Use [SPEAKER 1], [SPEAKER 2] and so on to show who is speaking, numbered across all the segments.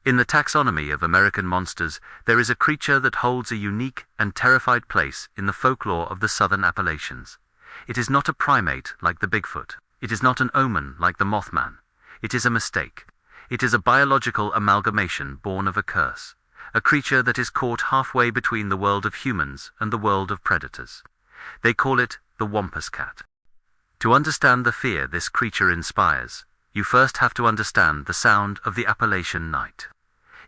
[SPEAKER 1] In the taxonomy of American monsters, there is a creature that holds a unique and terrified place in the folklore of the southern Appalachians. It is not a primate like the Bigfoot. It is not an omen like the Mothman. It is a mistake. It is a biological amalgamation born of a curse, a creature that is caught halfway between the world of humans and the world of predators. They call it the Wampus Cat. To understand the fear this creature inspires, you first have to understand the sound of the Appalachian night.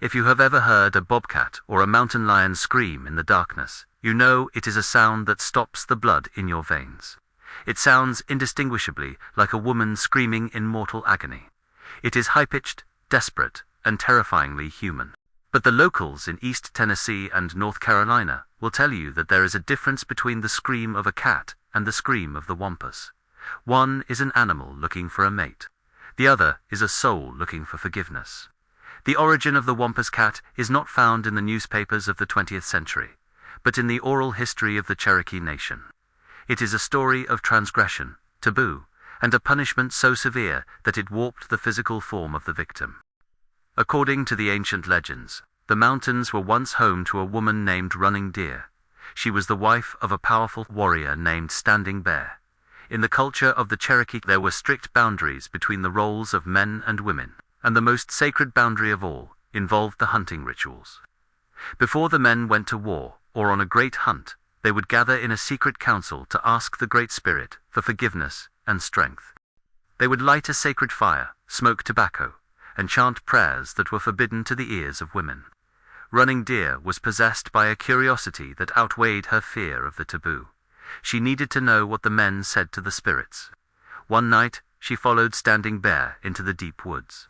[SPEAKER 1] If you have ever heard a bobcat or a mountain lion scream in the darkness, you know it is a sound that stops the blood in your veins. It sounds indistinguishably like a woman screaming in mortal agony. It is high-pitched, desperate, and terrifyingly human. But the locals in East Tennessee and North Carolina will tell you that there is a difference between the scream of a cat and the scream of the wampus. One is an animal looking for a mate. The other is a soul looking for forgiveness. The origin of the Wampus Cat is not found in the newspapers of the 20th century, but in the oral history of the Cherokee Nation. It is a story of transgression, taboo, and a punishment so severe that it warped the physical form of the victim. According to the ancient legends, the mountains were once home to a woman named Running Deer. She was the wife of a powerful warrior named Standing Bear. In the culture of the Cherokee, there were strict boundaries between the roles of men and women, and the most sacred boundary of all involved the hunting rituals. Before the men went to war or on a great hunt, they would gather in a secret council to ask the Great Spirit for forgiveness and strength. They would light a sacred fire, smoke tobacco, and chant prayers that were forbidden to the ears of women. Running Deer was possessed by a curiosity that outweighed her fear of the taboo. She needed to know what the men said to the spirits. One night, she followed Standing Bear into the deep woods.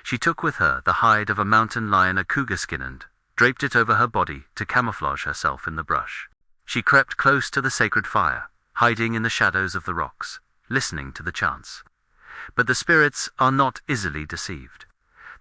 [SPEAKER 1] She took with her the hide of a mountain lion, a cougar skin, and draped it over her body to camouflage herself in the brush. She crept close to the sacred fire, hiding in the shadows of the rocks, listening to the chants. But the spirits are not easily deceived.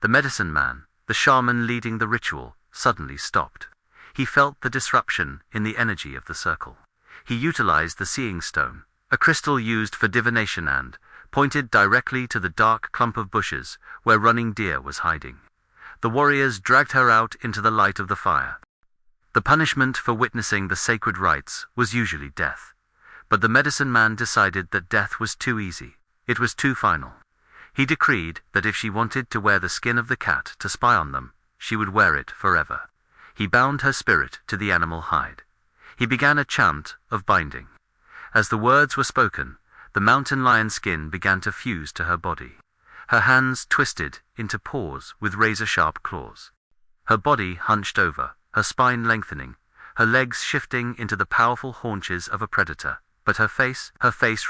[SPEAKER 1] The medicine man, the shaman leading the ritual, suddenly stopped. He felt the disruption in the energy of the circle. He utilized the seeing stone, a crystal used for divination, and pointed directly to the dark clump of bushes where Running Deer was hiding. The warriors dragged her out into the light of the fire. The punishment for witnessing the sacred rites was usually death. But the medicine man decided that death was too easy. It was too final. He decreed that if she wanted to wear the skin of the cat to spy on them, she would wear it forever. He bound her spirit to the animal hide. He began a chant of binding. As the words were spoken, the mountain lion skin began to fuse to her body. Her hands twisted into paws with razor-sharp claws. Her body hunched over, her spine lengthening, her legs shifting into the powerful haunches of a predator. But her face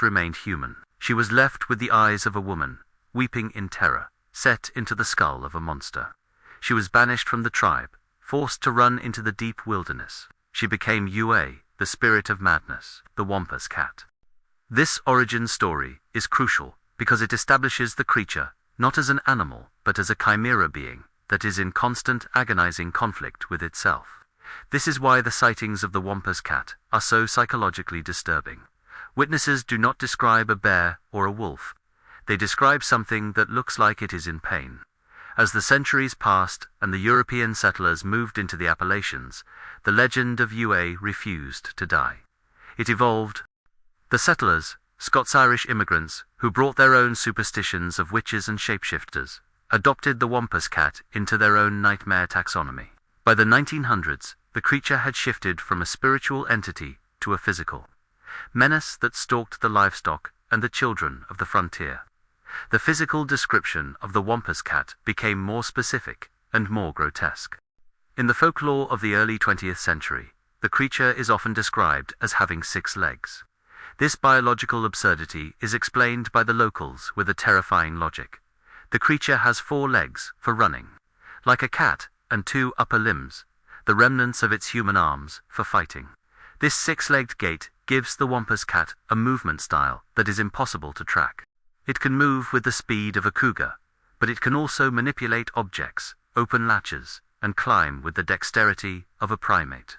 [SPEAKER 1] remained human. She was left with the eyes of a woman, weeping in terror, set into the skull of a monster. She was banished from the tribe, forced to run into the deep wilderness. She became Ua, the spirit of madness, the Wampus Cat. This origin story is crucial because it establishes the creature not as an animal but as a chimera being that is in constant agonizing conflict with itself. This is why the sightings of the Wampus Cat are so psychologically disturbing. Witnesses do not describe a bear or a wolf. They describe something that looks like it is in pain. As the centuries passed and the European settlers moved into the Appalachians, the legend of Ua refused to die. It evolved. The settlers, Scots-Irish immigrants, who brought their own superstitions of witches and shapeshifters, adopted the Wampus Cat into their own nightmare taxonomy. By the 1900s, the creature had shifted from a spiritual entity to a physical menace that stalked the livestock and the children of the frontier. The physical description of the Wampus Cat became more specific and more grotesque. In the folklore of the early 20th century, the creature is often described as having 6 legs. This biological absurdity is explained by the locals with a terrifying logic. The creature has 4 legs for running, like a cat, and 2 upper limbs, the remnants of its human arms, for fighting. This 6-legged gait gives the Wampus Cat a movement style that is impossible to track. It can move with the speed of a cougar, but it can also manipulate objects, open latches, and climb with the dexterity of a primate.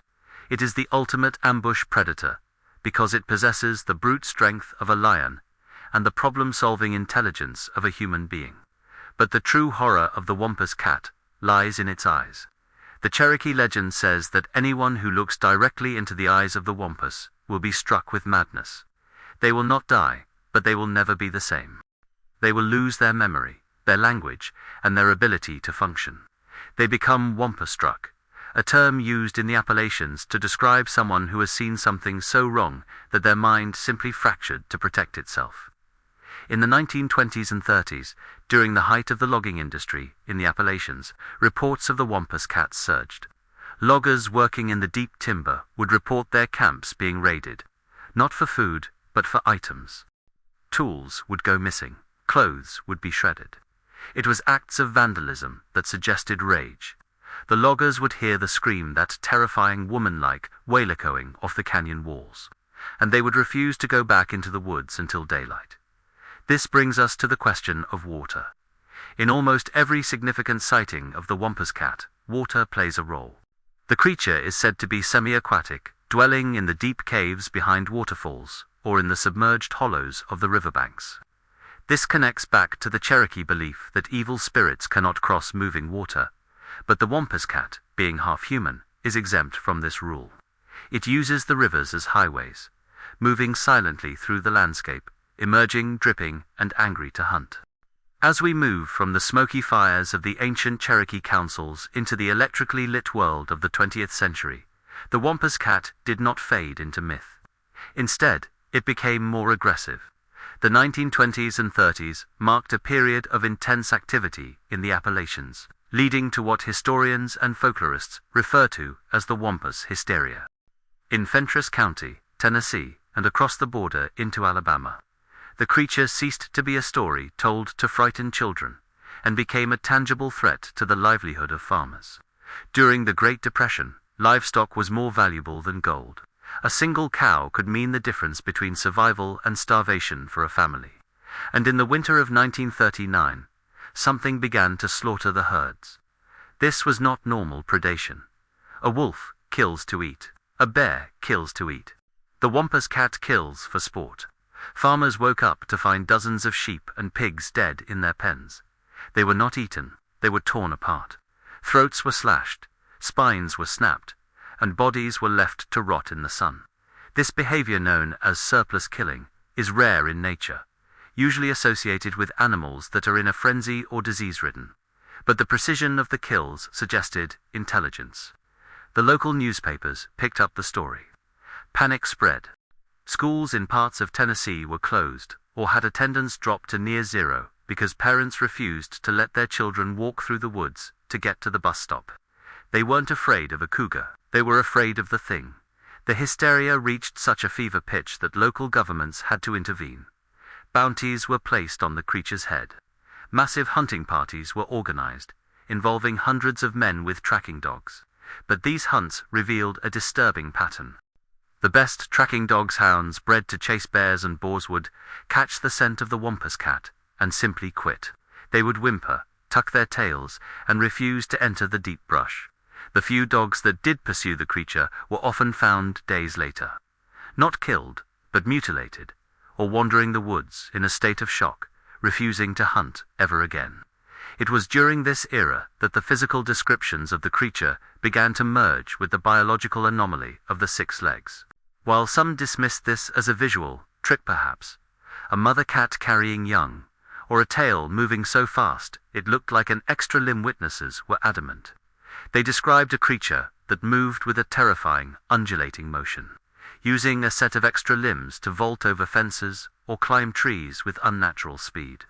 [SPEAKER 1] It is the ultimate ambush predator, because it possesses the brute strength of a lion and the problem-solving intelligence of a human being. But the true horror of the Wampus Cat lies in its eyes. The Cherokee legend says that anyone who looks directly into the eyes of the wampus will be struck with madness. They will not die, but they will never be the same. They will lose their memory, their language, and their ability to function. They become wampus-struck, a term used in the Appalachians to describe someone who has seen something so wrong that their mind simply fractured to protect itself. In the 1920s and 30s, during the height of the logging industry in the Appalachians, reports of the Wampus Cat surged. Loggers working in the deep timber would report their camps being raided, not for food, but for items. Tools would go missing, clothes would be shredded. It was acts of vandalism that suggested rage. The loggers would hear the scream, that terrifying woman-like wail echoing off the canyon walls, and they would refuse to go back into the woods until daylight. This brings us to the question of water. In almost every significant sighting of the Wampus Cat, water plays a role. The creature is said to be semi-aquatic, dwelling in the deep caves behind waterfalls or in the submerged hollows of the riverbanks. This connects back to the Cherokee belief that evil spirits cannot cross moving water, but the Wampus Cat, being half human, is exempt from this rule. It uses the rivers as highways, moving silently through the landscape, emerging, dripping, and angry to hunt. As we move from the smoky fires of the ancient Cherokee councils into the electrically lit world of the 20th century, the Wampus Cat did not fade into myth. Instead, it became more aggressive. The 1920s and 30s marked a period of intense activity in the Appalachians, leading to what historians and folklorists refer to as the Wampus hysteria. In Fentress County, Tennessee, and across the border into Alabama, the creature ceased to be a story told to frighten children and became a tangible threat to the livelihood of farmers. During the Great Depression, livestock was more valuable than gold. A single cow could mean the difference between survival and starvation for a family. And in the winter of 1939, something began to slaughter the herds. This was not normal predation. A wolf kills to eat. A bear kills to eat. The Wampus Cat kills for sport. Farmers woke up to find dozens of sheep and pigs dead in their pens. They were not eaten, they were torn apart. Throats were slashed, spines were snapped, and bodies were left to rot in the sun. This behavior, known as surplus killing, is rare in nature, usually associated with animals that are in a frenzy or disease-ridden. But the precision of the kills suggested intelligence. The local newspapers picked up the story. Panic spread. Schools in parts of Tennessee were closed or had attendance dropped to near zero because parents refused to let their children walk through the woods to get to the bus stop. They weren't afraid of a cougar, they were afraid of the thing. The hysteria reached such a fever pitch that local governments had to intervene. Bounties were placed on the creature's head. Massive hunting parties were organized, involving hundreds of men with tracking dogs. But these hunts revealed a disturbing pattern. The best tracking dogs, hounds bred to chase bears and boars, would catch the scent of the Wampus Cat and simply quit. They would whimper, tuck their tails, and refuse to enter the deep brush. The few dogs that did pursue the creature were often found days later, not killed, but mutilated, or wandering the woods in a state of shock, refusing to hunt ever again. It was during this era that the physical descriptions of the creature began to merge with the biological anomaly of the 6 legs. While some dismissed this as a visual trick perhaps, a mother cat carrying young, or a tail moving so fast it looked like an extra limb, witnesses were adamant. They described a creature that moved with a terrifying, undulating motion, using a set of extra limbs to vault over fences or climb trees with unnatural speed.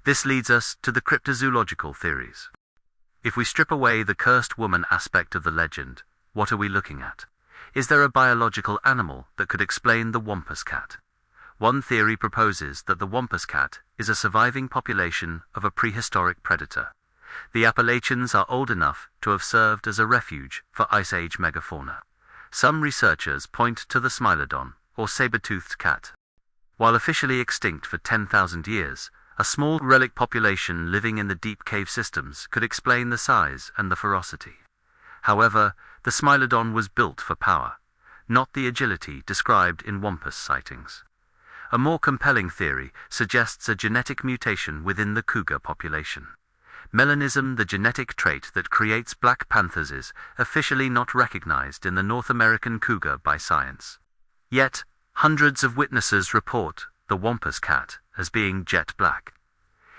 [SPEAKER 1] This leads us to the cryptozoological theories. If we strip away the cursed woman aspect of the legend, what are we looking at? Is there a biological animal that could explain the Wampus Cat? One theory proposes that the Wampus Cat is a surviving population of a prehistoric predator. The Appalachians are old enough to have served as a refuge for Ice Age megafauna. Some researchers point to the Smilodon, or saber-toothed cat. While officially extinct for 10,000 years, a small relic population living in the deep cave systems could explain the size and the ferocity. However, the Smilodon was built for power, not the agility described in Wampus sightings. A more compelling theory suggests a genetic mutation within the cougar population. Melanism, the genetic trait that creates black panthers, is officially not recognized in the North American cougar by science. Yet, hundreds of witnesses report the Wampus Cat as being jet black.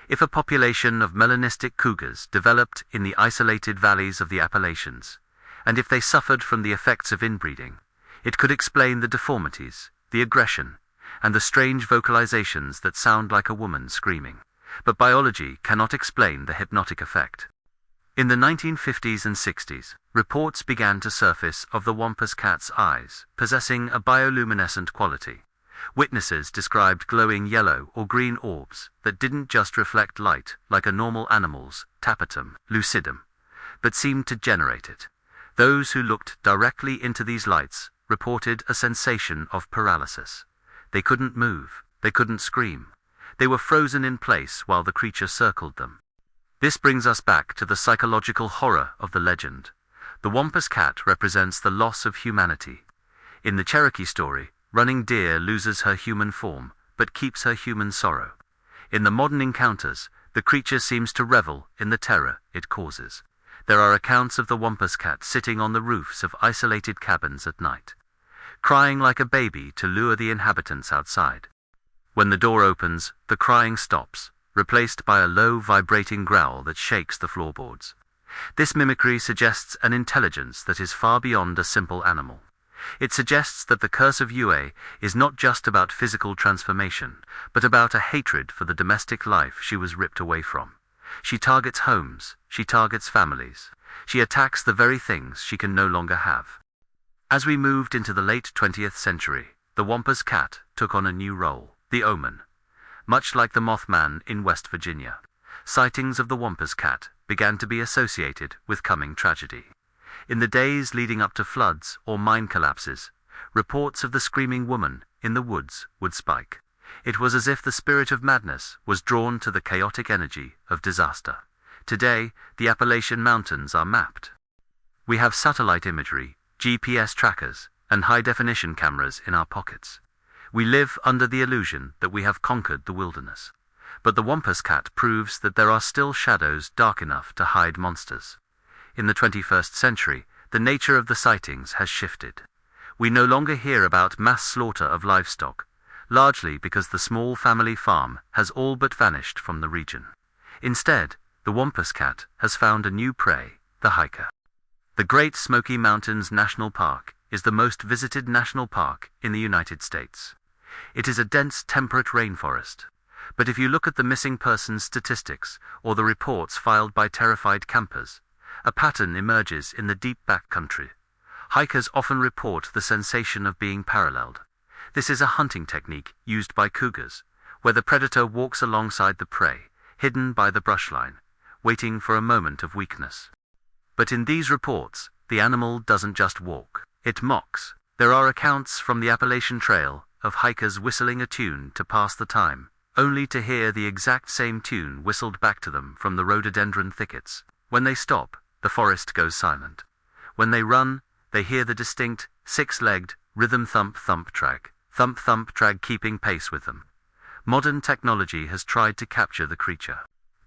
[SPEAKER 1] If a population of melanistic cougars developed in the isolated valleys of the Appalachians, and if they suffered from the effects of inbreeding, it could explain the deformities, the aggression, and the strange vocalizations that sound like a woman screaming. But biology cannot explain the hypnotic effect. In the 1950s and 60s, reports began to surface of the Wampus Cat's eyes possessing a bioluminescent quality. Witnesses described glowing yellow or green orbs that didn't just reflect light like a normal animal's tapetum lucidum, but seemed to generate it. Those who looked directly into these lights reported a sensation of paralysis. They couldn't move, they couldn't scream. They were frozen in place while the creature circled them. This brings us back to the psychological horror of the legend. The Wampus Cat represents the loss of humanity. In the Cherokee story, running deer loses her human form, but keeps her human sorrow. In the modern encounters, the creature seems to revel in the terror it causes. There are accounts of the Wampus Cat sitting on the roofs of isolated cabins at night, crying like a baby to lure the inhabitants outside. When the door opens, the crying stops, replaced by a low, vibrating growl that shakes the floorboards. This mimicry suggests an intelligence that is far beyond a simple animal. It suggests that the curse of Yue is not just about physical transformation, but about a hatred for the domestic life she was ripped away from. She targets homes, she targets families, she attacks the very things she can no longer have. As we moved into the late 20th century, the Wampus Cat took on a new role. The omen. Much like the Mothman in West Virginia, sightings of the Wampus Cat began to be associated with coming tragedy. In the days leading up to floods or mine collapses, reports of the screaming woman in the woods would spike. It was as if the spirit of madness was drawn to the chaotic energy of disaster. Today, the Appalachian Mountains are mapped. We have satellite imagery, GPS trackers, and high-definition cameras in our pockets. We live under the illusion that we have conquered the wilderness. But the Wampus Cat proves that there are still shadows dark enough to hide monsters. In the 21st century, the nature of the sightings has shifted. We no longer hear about mass slaughter of livestock, largely because the small family farm has all but vanished from the region. Instead, the Wampus Cat has found a new prey, the hiker. The Great Smoky Mountains National Park is the most visited national park in the United States. It is a dense temperate rainforest. But if you look at the missing persons statistics or the reports filed by terrified campers, a pattern emerges in the deep backcountry. Hikers often report the sensation of being paralleled. This is a hunting technique used by cougars, where the predator walks alongside the prey, hidden by the brushline, waiting for a moment of weakness. But in these reports, the animal doesn't just walk, it mocks. There are accounts from the Appalachian Trail of hikers whistling a tune to pass the time, only to hear the exact same tune whistled back to them from the rhododendron thickets. When they stop, the forest goes silent. When they run, they hear the distinct, six-legged, rhythm thump-thump trag keeping pace with them. Modern technology has tried to capture the creature.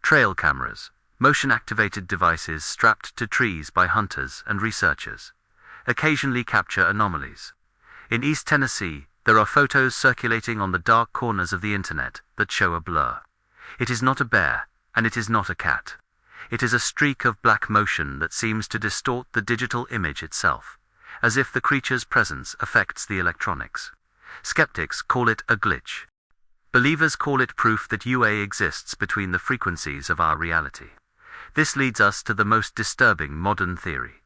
[SPEAKER 1] Trail cameras, motion-activated devices strapped to trees by hunters and researchers, occasionally capture anomalies. In East Tennessee, there are photos circulating on the dark corners of the internet that show a blur. It is not a bear, and it is not a cat. It is a streak of black motion that seems to distort the digital image itself, as if the creature's presence affects the electronics. Skeptics call it a glitch. Believers call it proof that UA exists between the frequencies of our reality. This leads us to the most disturbing modern theory,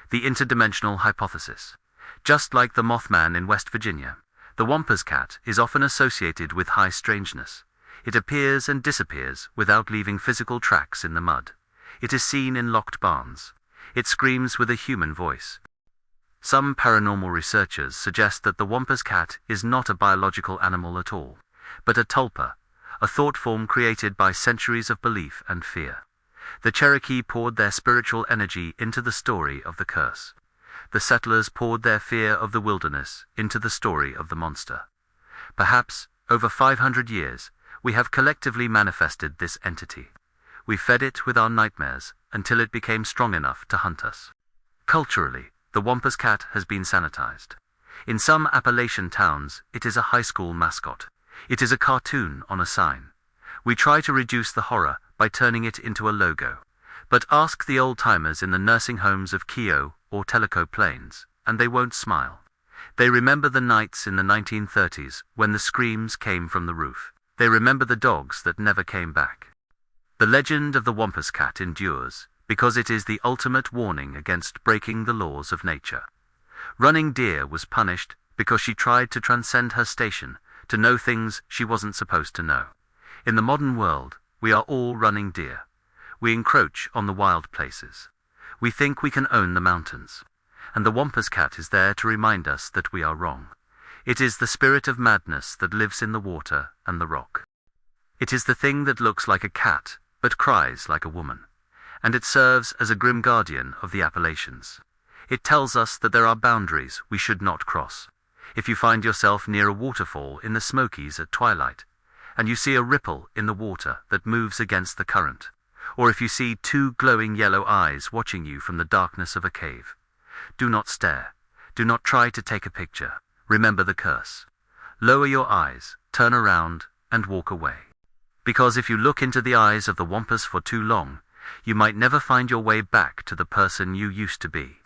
[SPEAKER 1] the interdimensional hypothesis. Just like the Mothman in West Virginia, the Wampus Cat is often associated with high strangeness. It appears and disappears without leaving physical tracks in the mud. It is seen in locked barns. It screams with a human voice. Some paranormal researchers suggest that the Wampus Cat is not a biological animal at all, but a tulpa, a thought form created by centuries of belief and fear. The Cherokee poured their spiritual energy into the story of the curse. The settlers poured their fear of the wilderness into the story of the monster. Perhaps, over 500 years, we have collectively manifested this entity. We fed it with our nightmares until it became strong enough to hunt us. Culturally, the Wampus Cat has been sanitized. In some Appalachian towns, it is a high school mascot. It is a cartoon on a sign. We try to reduce the horror by turning it into a logo. But ask the old-timers in the nursing homes of Keogh or Tellico Plains, and they won't smile. They remember the nights in the 1930s when the screams came from the roof. They remember the dogs that never came back. The legend of the Wampus Cat endures because it is the ultimate warning against breaking the laws of nature. Running Deer was punished because she tried to transcend her station to know things she wasn't supposed to know. In the modern world, we are all running deer. We encroach on the wild places. We think we can own the mountains. And the Wampus Cat is there to remind us that we are wrong. It is the spirit of madness that lives in the water and the rock. It is the thing that looks like a cat, but cries like a woman. And it serves as a grim guardian of the Appalachians. It tells us that there are boundaries we should not cross. If you find yourself near a waterfall in the Smokies at twilight, and you see a ripple in the water that moves against the current, or if you see two glowing yellow eyes watching you from the darkness of a cave, do not stare. Do not try to take a picture. Remember the curse. Lower your eyes, turn around, and walk away. Because if you look into the eyes of the Wampus for too long, you might never find your way back to the person you used to be.